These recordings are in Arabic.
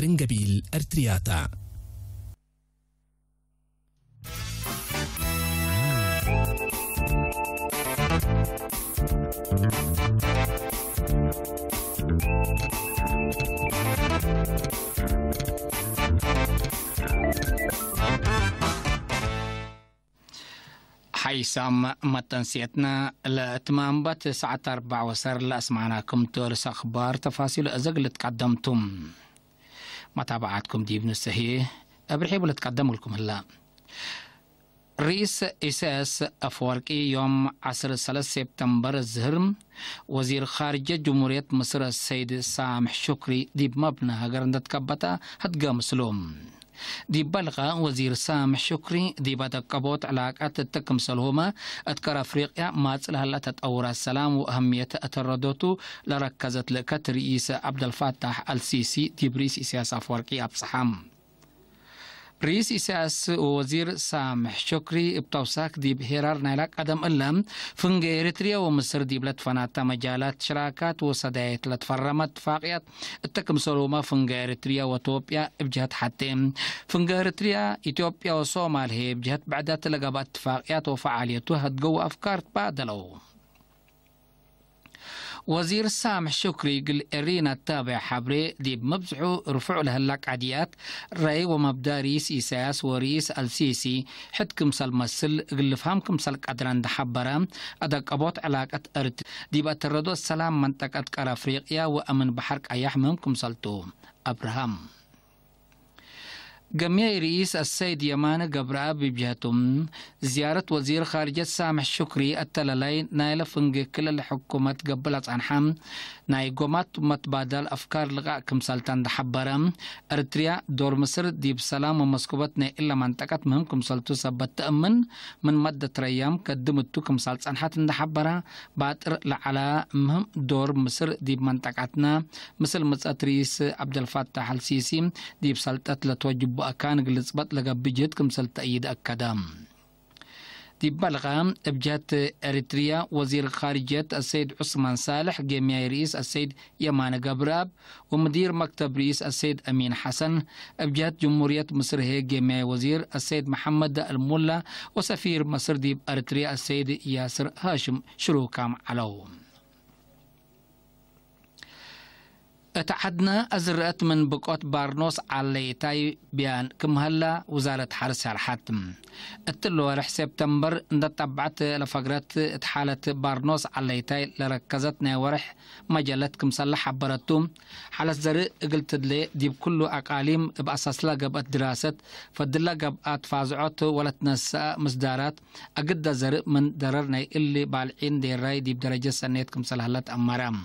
زنجبيل أرترياتا. حيسام متنسيتنا لاتمام بات ساعة 4 وسر لأسمعناكم تورس أخبار تفاصيل أزق تقدمتم متابعاتكم دي ابن السهيه أبرحيب لتقدموا لكم هلا. رئيس إساس أفورقي يوم 10 سبتمبر الزهر وزير خارجية جمهورية مصر السيد سامح شكري دي بمبنى هجرندت كبتا هتقام مسلوم دي بلغة وزير سامح شكري دي بدا قبوت علاقات التكم سلهما أذكر أفريقيا ما تسلها لا تتأور السلام وأهمية أتردوتو لركزت لكت رئيس عبد الفتاح السيسي دي برئيس إساس أفورقي أبصحام. رئيس إساس ووزير سامح شكري ابتوساك دي بهرار نايلاك قدم ألم فنج إريتريا ومصر دي بلد فناتا مجالات شراكات وصدايت لتفرمت فاقيات التكم سلوما فنج إريتريا وتوبيا بجهة حتى فنج إريتريا إثيوبيا وصومال هي بجهة بعدات لقبات اتفاقيات وفعاليتها تقوى أفكار تبادلوا. وزير سامح شكري قل إرينا التابع حبري دي بمبزعو رفعوا لها اللك عديات رأي ومبدا رئيس إساس ورئيس السيسي حد كمسال مسل قل فهم كمسال قدران دحبرا أدك أبوت علاقة أرد دي بأتردو السلام منطقة كارافريقيا وأمن بحرك أياح من كمسالتو أبراهام. جميع رئيس السيد يمان قبرا بجهتهم زيارة وزير خارجية سامح شكري التلالي نايل فنج كل الحكومة قبلت عن حم نايقومات متبادل أفكار لغاء كمسالتان دحبرا أرتريا دور مصر دي بسلام ومسكوبتنا إلا منطقة مهم كمسالتو سبت تأمن من مدة ريام قدمتو كمسالت عن حات دحبرا باتر لعلا مهم دور مصر دي بمنطقتنا مثل مسأت رئيس عبد الفتاح السيسي دي بسالتات لتوجب وأكان قلصبت لقى بجهد كمسل تأييد أكادام. دي بلغة بجهة أريتريا وزير خارجية السيد عثمان صالح جميع رئيس السيد يمان قبراب ومدير مكتب رئيس السيد أمين حسن بجهة جمهورية مصر هي جميع وزير السيد محمد الملا وسفير مصر دي أريتريا السيد ياسر هاشم شروكام علو. اتحدنا أزرقت من بقوت بارنوس على تاي بيان كم هلا وزارة حرس الحاتم التلو رح سبتمبر نتبعت لفقرات اتحالة بارنوس على تاي لركزتنا ورح مجلات كم صلح براتهم حالة زرق قلت لي دي بكل أقاليم بأساس لقبت دراسة فدل لقبات فازعات ولا تنسى مصدارات أقد زرق من دررنا اللي بالعين دي الراي دي بدرجة سنيت كم صلحلات أمارام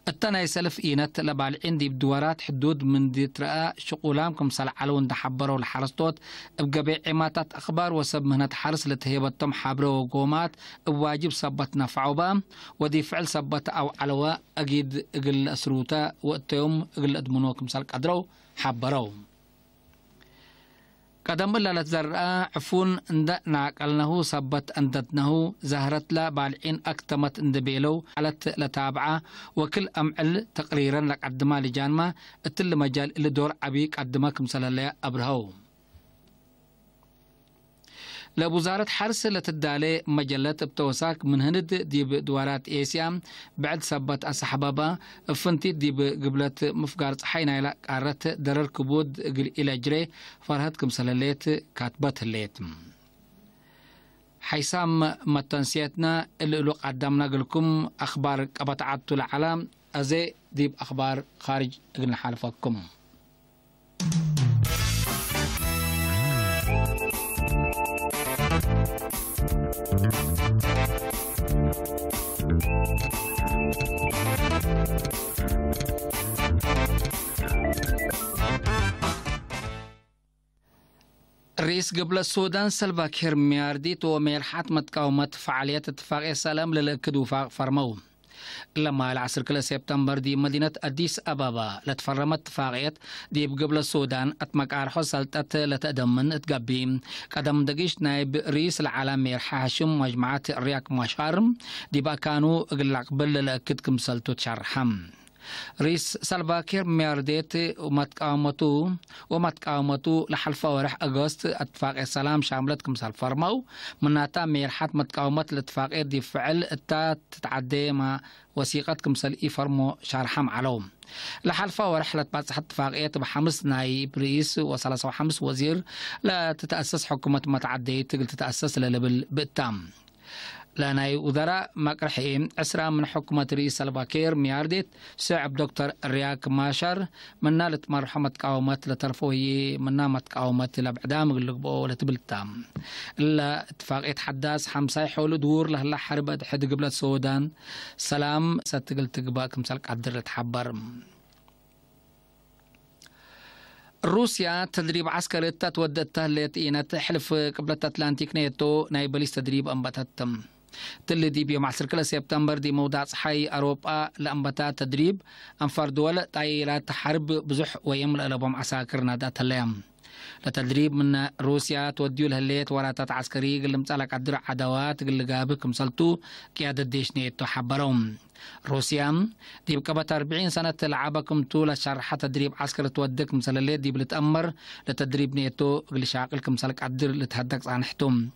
التنا يسلف إينت لبال عندي بدورات حدود من دي ترى شغولامكم سلعلون دحبروا الحرستوت بقبيع عماتات أخبار وسب مهنة حرس لتهيبتهم حابروا وقومات بواجب سبت نفعوبا ودي فعل سبت أو علوا أجيد قل أسروتا وقتهم قل أدمنوكم سلك أدروا حبروا قدم الله لتزرع عفون اند ناقلنه سبت اندتنه زهرت لا بالعين اكتمت اندبيلو علت لتابعه وكل امعل تقريرا لك قدما لجانما اتل مجال اللي دور عبيك قدما كمسلاليا ابرهو لوزارة حرس لتدالي مجلات بتوساك من هند دي بدوارات إيسيا بعد سبت أصحابها فنتي دي بقبلت مفقارة حينا إلى قارت درر كبود إلى جري فرهدكم سلاليت كاتبت الليت حيسام متنسيتنا اللي قدمنا لكم أخبار قبطعات العالم أزي دي بأخبار خارج قلنا حالفكم رئيس قبل السودان سلفا كير ميارديت وميرحات متقاومة فعاليات اتفاقية سلام للأكد وفاق فرمو لما العصر كل سبتمبر دي مدينة أديس أبابا لتفرمت اتفاقية دي قبل السودان أتمك عرحو سلطات لتقدمن اتقبيم قدم دقيش نائب رئيس العالم ميرحا هاشم مجموعات رياك مشارم دي با كانوا قل قبل للأكد كمسلتو تشرحم رئيس سلفاكير ميارديت ومتقاومته لحلفة ورح أغسطس اتفاق السلام شاملت كمسال فرمو مناتا ميرحات متقاومة الاتفاقية دي فعل التا تتعدي مع وثيقة كمسال فرمو شارحام علوم لحلفة ورحلة باتح اتفاقية بحمس نايب رئيس وثلاثة وحمس وزير لا تتأسس حكومة متعدية تقل تتأسس للبل بالتام لاناي وزراء مقرحين عسرا من حكومة رئيس سلفاكير ميارديت سعب دكتور رياك ماشر من نالت مرحمة قاومة لترفوهي من نامت قاومة لبعدام اللقبو لتبلتام إلا اتفاق يتحدث حمساي حول دور لهلا حرب حد قبلة السودان سلام ستقل تقبا كمسالك عدر تحبر روسيا تدريب عسكري توددته لتئينة حلف قبلة أتلانتيك نيتو نايبليس تدريب أنبتتم تلدي بيوم 10 سبتمبر دي موضع صحي أوروبا لأنبتات تدريب أنفر دول طائرات حرب بزح ويملأ لبهم عساكر نادات الليام لتدريب من روسيا توديو لهليت وراتات عسكري قل متالك عدر عدوات قل قابك مسلتو قيادة ديش نيتو حبرهم روسيا دي بكبت 40 سنة تلعبكم طول شرحة تدريب عسكر تودك مسلاليت دي بلتأمر لتدريب نيتو قل شاقلكم مسالك عدر لتهدك عن حتم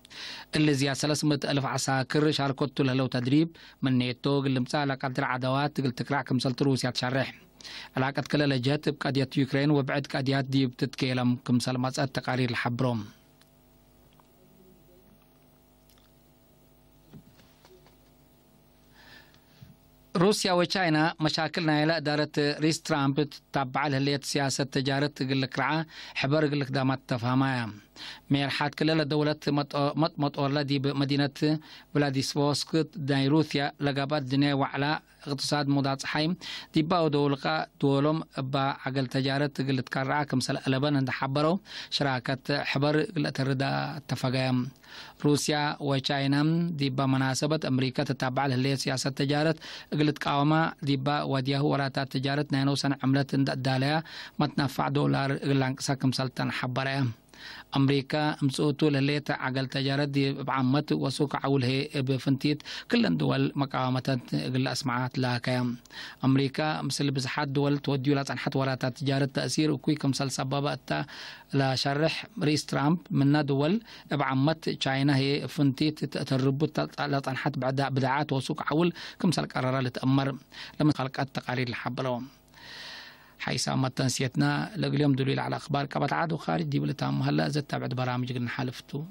اللي زياد 300,000 عساكر شاركتو لهلو تدريب من نيتو قل متالك عدر عدوات قل تكرعكم مسلت روسيا تشرح علاقة كلا لجات بقضية يوكرين وبعد قضيات دي بتتكلم كمثال مسألة تقارير الحبروم روسيا وتشاينا مشاكلنا إلى إدارة رئيس ترامب تتبع لهلية سياسة تجارة تقول لك رعا حبر يقول لك دامات تفهمها ميرحات كلا دولة مطورة دي بمدينة فلاديسفوسك داي روسيا لقابات دنيا وعلى اقتصاد مضاد حيم دي باو دولقا دولم با عقل تجارة تقول لك رعا كمثال ألبان عند حبروا شراكة حبر يقول تردا اتفاقيا روسيا وتشاينا دي بمناسبة أمريكا تتبع لهلية سياسة تجارة قلت قاومة ديبا وديه وراتات تجارة نينو سنة عملت الدالية ما تنفع دولار إغلانك ساكم سلطان حبرية أمريكا مسؤوتو لليتا عقل تجارة دي بعمت وسوق عوله بفنتيت كل دول مقاومة قل أسمعات لاكا أمريكا مثل بزحات دول توديو لاتن حت وراتات تجارة تأثير وكوي كمسل سبابة لا شرح رئيس ترامب من دول بعمت تشاينا هي فنتيت تربط لاتن حت بدعات وسوق عول كمسل قرار لتأمر لما خلقت تقارير الحبلوم حيث أمت تنسيتنا لقل يوم دليل على أخبار كبت عادو خارج دي بلتام هلا زدت بعد برامج قلنا حالفتو